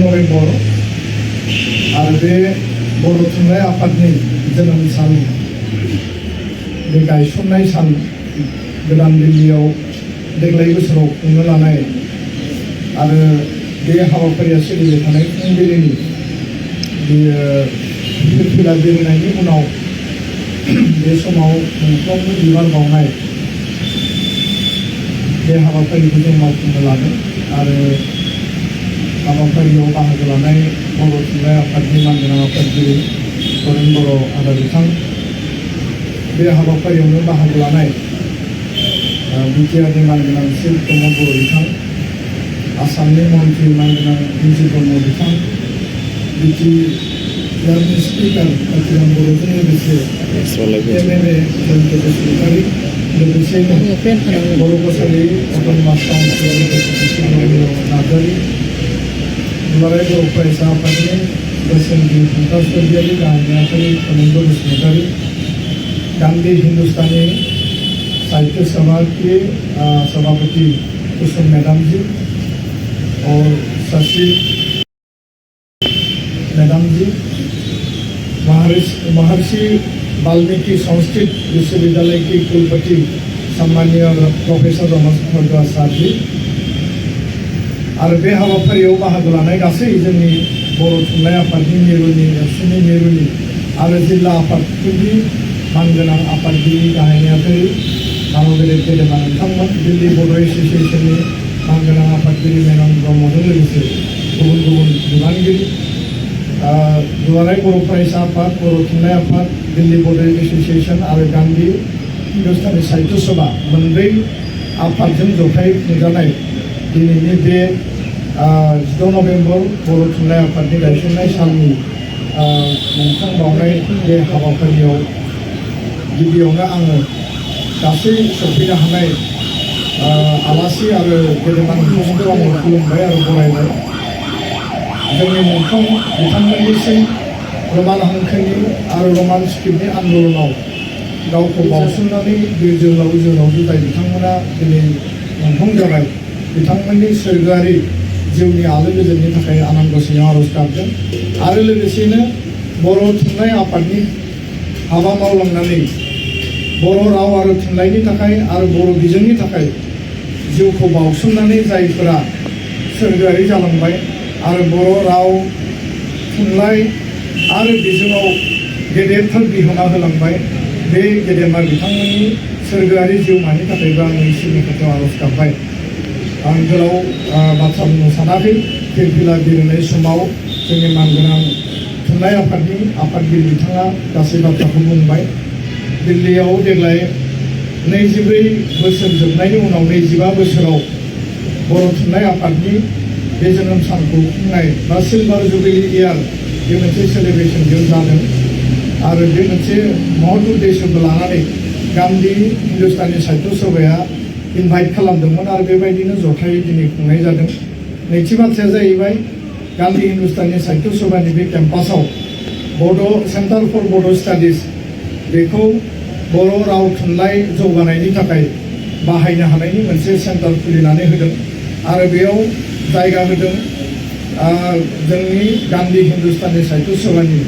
November आरो बे बर' थुनलाइ आफादनि जोनोम सान बे गायसननाय सान गोदान दिल्लीयाव देग्लाय बोसोराव खुंनो लानाय आरो बे हाबाफारिया सोलिबाय थानाय फुंबिलिनि फिरफिला बिरनायनि उनाव बे समाव मोनफ्रोमबो बिबान बावनाय बे हाबाफारिखौ जों मावफुंनो लादों आरो हाबाफारियाव बाहागो लानाय बर' थुनलाइ आफादनि मानगोनां आफादगिरि करेन बर' आदा बिथां बे हाबाफारियावनो बाहागो लानाय बिटिआरनि मानगोनां श्री प्रमद बर' बिथां आसामनि मन्त्रि मानगोनां बिजि ब्रह्म बिथां बिटिआरनि स्पिकार कातिराम बर'जों लोगोसे एमएलए जयन्त बसुमतारी लोगोसेनो बर' कसारि अट'नमास काउन्सिल नार्जारि दुलाराय बर' फरायसा आफादनि बोसोनगिरि फुंखा स्वरगियारि गाहाय नेहाथारि अनिन्द्र बसुमतारी गांधी हिंदुस्तानी साहित्य सभा के सभापति कुसुम मैडम जी और शशि मैडम जी महर्षि वाल्मीकि संस्कृत विश्वविद्यालय के कुलपति सम्मानीय प्रोफेसर रमेश भारद्वाज सार जी आरो बे हाबाफारियाव बाहागो लानाय गासै जोंनि बर' थुनलाइ आफादनि मिरुनि एबसुनि मिरुनि आरो जिल्ला आफादफोरनि मानगोनां आफादगिरि गाहाय नेहाथारि मानगोनां गेदेमा नोंथांमोन दिल्ली बड' एस'सियेसननि मानगोनां आफादगिरि मेनन ब्रह्मजों लोगोसे गुबुन गुबुन बिबानगिरि दुलाराय बर' फरायसा आफाद बर' थुनलाइ आफाद दिल्ली बड' एस'सियेसन आरो गांधी हिंदुस्तानी साहित्य सभा मोनब्रै आफादजों जथाय खुंजानाय दिनैनि बे 10 नभेम्बर बर' थुनलाइ आफादनि गायसननाय साननि मुंख्लं बावनाय बे हाबाफारियाव गिबियावनो आङो गासै सफैनो हानाय आलासि आरो गेदेमा नोंथांमोनखौ आङो खुलुमबाय आरो बरायबाय जोंनि मुंख्लं बिथांमोननिसिम रमान हांखोनि आरो रमान स्क्रिप्टनि आन्दलनाव गावखौ बावसोमनानै बे जोहोलाव जुजाइ बिथांमोना दिनै मुंख्लं जाबाय बिथांमोननि सोरगोआरि जिउनि आलो गोजोननि थाखाय आनान गसाइयाव आरज गाबदों आरो लोगोसेनो बर' थुनलाइ आफादनि हाबा मावलांनानै बर' राव आरो थुनलाइनि थाखाय आरो बर' बिजोंनि थाखाय जिउखौ बावसोमनानै जायफोरा सोरगोआरि जालांबाय आरो बर' राव थुनलाइ आरो बिजोङाव गेदेरथार बिहोमा होलांबाय बे गेदेमा बिथांमोननि सोरगोआरि जिउमानि थाखायबो आं इसोरनि खाथियाव आरज गाबबाय आं गोलाव बाथ्रा बुंनो सानाखै फिरफिला बिरनाय समाव जोंनि मानगोनां थुनलाइ आफादनि आफादगिरि बिथाङा गासै बाथ्राखौ बुंबाय दिल्लीयाव देग्लाय 24 बोसोर जोबनायनि उनाव 25 बोसोराव बर' थुनलाइ आफादनि बे जोनोम सानखौ खुंनाय बा सिलभार जुबिली इयार बे मोनसे सेलिब्रेसन बेयाव जादों आरो बे मोनसे महत उद्देश्यखौ लानानै गांधी हिंदुस्तानी साहित्य सभाया इनभाइट खालामदोंमोन आरो बेबायदिनो जथायै दिनै खुंनाय जादों नैथि बाथ्राया जाहैबाय गांधी हिंदुस्तानी साहित्य सभानि बे केम्पासाव बड' सेन्टार फर बड' स्टाडिज बेखौ बर' राव थुनलाइ जौगानायनि थाखाय बाहायनो हानायनि मोनसे सेन्टार खुलिनानै होदों आरो बेयाव जायगा होदों जोंनि गांधी हिंदुस्तानी साहित्य सभानि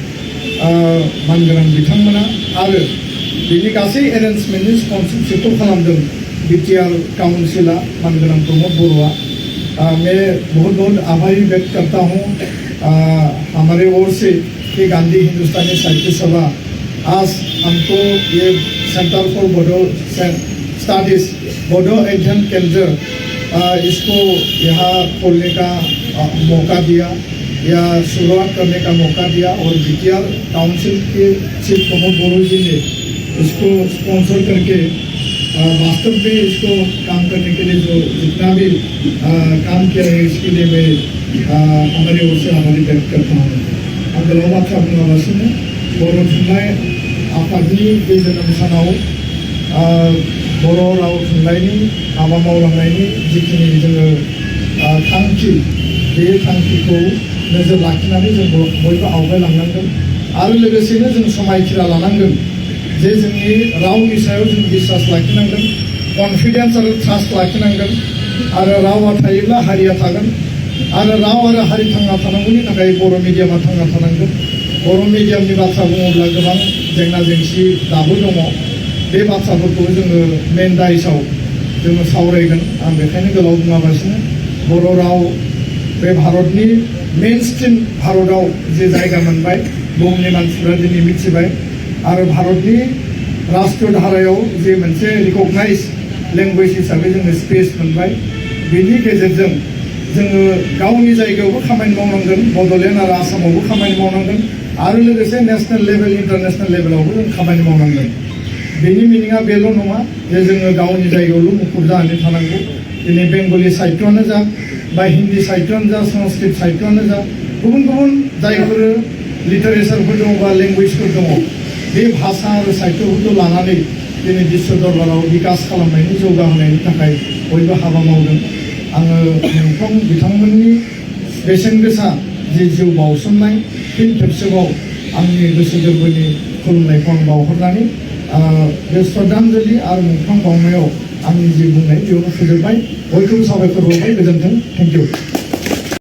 मानगोनां बिथांमोना आरो बिनि गासै एरेन्जमेन्टनि स्पन्सरशिपखौ खालामदों बीटीआर काउंसिला मानगोनां प्रमोद बरुआ मैं बहुत बहुत आभारी व्यक्त करता हूँ हमारे ओर से कि गांधी हिंदुस्तानी साहित्य सभा आज हमको ये centre for Bodo studies Bodo अध्ययन केंद्र इसको यहाँ खोलने का मौका दिया या शुरुआत करने का मौका दिया और बीटीआर काउंसिल के चीफ प्रमोद बोरो जी ने इसको स्पॉन्सर करके वास्तव में इसको काम करने के लिए जो जितना भी काम किया है इसके लिए मैं हमारी ओर से आभारी व्यक्त करता हूँ आं गोलाव बाथ्रा बुङालासिनो बर' थुनलाइ आफादनि बे जोनोम सानाव बर' राव थुनलाइनि हाबा मावलांनायनि जिखिनि जोङो थांखि बे थांखिखौ नोजोर लाखिनानै जों बयबो आवगायलांनांगोन आरो लोगोसेनो जों समायखिरा लानांगोन जे जोंनि रावनि सायाव जों बिश्वास लाखिनांगोन कन्फिडेन्स आरो ट्रास्ट लाखिनांगोन आरो रावा थायोब्ला हारिया थागोन आरो राव आरो हारि थांना थानांगौनि थाखाय बर' मिडियामा थांना थानांगोन बर' मिडियामनि बाथ्रा बुङोब्ला गोबां जेंना जेंसि दाबो दङ बे बाथ्राफोरखौ जोङो मेन दाइसआव जोङो सावरायगोन आं बेखायनो गोलाव बुङालासिनो बर' राव बे भारतनि मेन स्ट्रिम भारताव जे जायगा मोनबाय बुहुमनि मानसिफ्रा दिनै मिथिबाय आरो भारतनि राष्ट्रीय धारायाव जे मोनसे रिकगनाइज लेंगुवेज हिसाबै जोङो स्पेस मोनबाय बेनि गेजेरजों जोङो गावनि जायगायावबो खामानि मावनांगोन बड'लेण्ड आरो आसामावबो खामानि मावनांगोन आरो लोगोसे नेशनेल लेभेल इन्टारनेशनेल लेभेलावबो जों खामानि मावनांगोन बेनि मिनिङा बेल' नङा जे जोङो गावनि जायगायावल' मुखुब जानानै थानांगौ दिनै बेंगलि साहित्यआनो जा बा हिन्दी साहित्यआनो जा संस्कृत साहित्यआनो जा गुबुन गुबुन जायफोर लिटारेचारफोर दङ बा लेंगुवेजफोर दङ बे भाषा आरो साहित्यफोरखौ लानानै दिनै बिश्व दरबाराव बिकास खालामनायनि जौगाहोनायनि थाखाय बयबो हाबा मावदों आङो बिथांमोननि बेसेन गोसा जे जिउ बाउसोमनाय फिन खेबसेबाव आंनि गोसो गोरबोनि खुलुमनायखौ आं बावहरनानै बे श्रद्धांजलि आरो मुंख्लं बावनायाव आंनि जि बुंनाय बेयावनो फोजोबबाय बयखौबो साबायखर बावबाय गोजोन्थों थेंक इउ